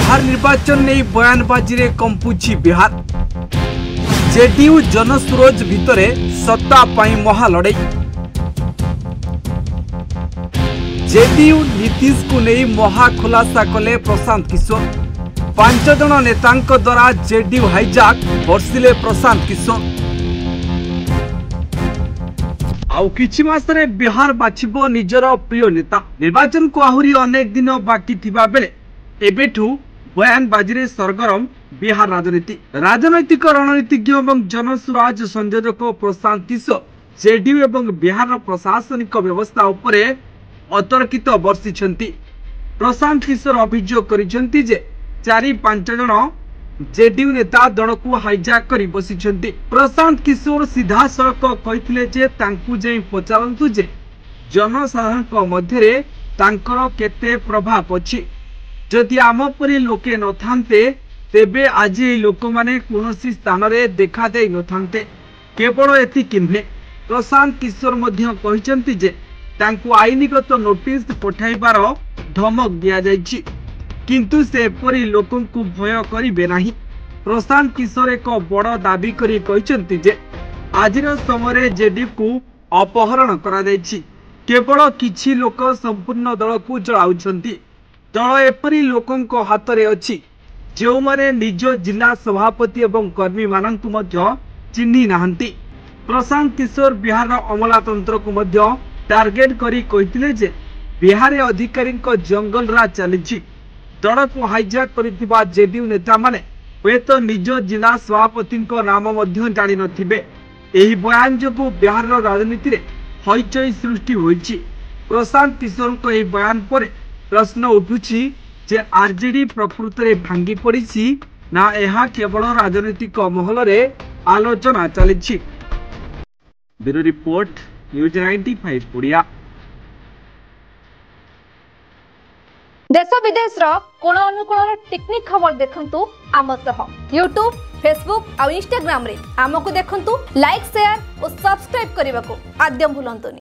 बिहार निर्वाचन नहीं बयानबाजी रे कंपुची बिहार जेडीयू जनसुरोज भितरे सत्ता पाई महालड़ई जेडीयू नीतीश को नहीं महाखुलासा कले प्रशांत किशोर 5 जन नेतांक द्वारा जेडीयू हाईजैक बर्षिले प्रशांत किशोर आउ किछि मासरे बिहार बाछिबो निजर प्रिय नेता निर्वाचन को आहुरी अनेक दिन बाकी थिबा बेले एबेठू बयानबाजी रे सरगरम बिहार राजनीति राजनैतिक रणनीतिज्ञ एवं जनसुराज संयोजक प्रशांत किशोर जेडीयू एवं बिहार प्रशासनिक व्यवस्था उपरे अतर्कित बर्षिछंती। प्रशांत किशोर अभियोग करिसेंती जे 4-5 जन जेडीयू नेता दल को हाईजैक करी बसिछंती। प्रशांत किशोर सीधा सड़क कहिथिले जे तांकु जे पचारंतु जे जनसाधारण मध्यरे तांकर केते प्रभाव अछि। जदि आम परी लोके न थांते तेबे आज लोक माने कोनोसी स्थान रे देखा दे न थांते। केवल एतिकि नुहे प्रशांत किशोर मध्य कहिसेंती जे तांकु आईनगत नोटिस पठाइबार धमक दिया जायछि किंतु से परी लोकंकु भय करिबे नाही। प्रशांत किशोर एक बड़ दाबी करी कहिसेंती जे आजिर समय जेडीयू को अपहरण करा जायछि। केवल किछि लोक संपूर्ण दल को चलाउछंती। दल एपरी लोकंको हाथ रे अछि जो माने निज जिला सभापति एवं कर्मी मानंकु मध्य चिन्ही नाहंती। प्रशांत किशोर बिहार अमलातंत्र को मध्य टार्गेट करी कहिथिले जे बिहार अधिकारी जंगल राज चलिछि। दल को हाईजैक करिथिबा जेडीयू नेता माने हुएत निज जिला सभापति नाम मध्य जानि नथिबे। एही बयान जोगु बिहार राजनीति रे हईचई सृष्टि होईछि। प्रशांत किशोर को एही बयान पर प्रश्न उठुछि जे आरजेडी प्रकृत रे भांगी पड़िछि ना एहा केवल राजनीतिक महल रे आलोचना चलिछि। Bureau report news 95 Odia. देश विदेश रो कोन अनुकोण टेक्निक खबर देखंतु आम सह यूट्यूब फेसबुक और इंस्टाग्राम रे आमको देखंतु लाइक शेयर और सब्सक्राइब करने को आद्यम भूलंतुनी।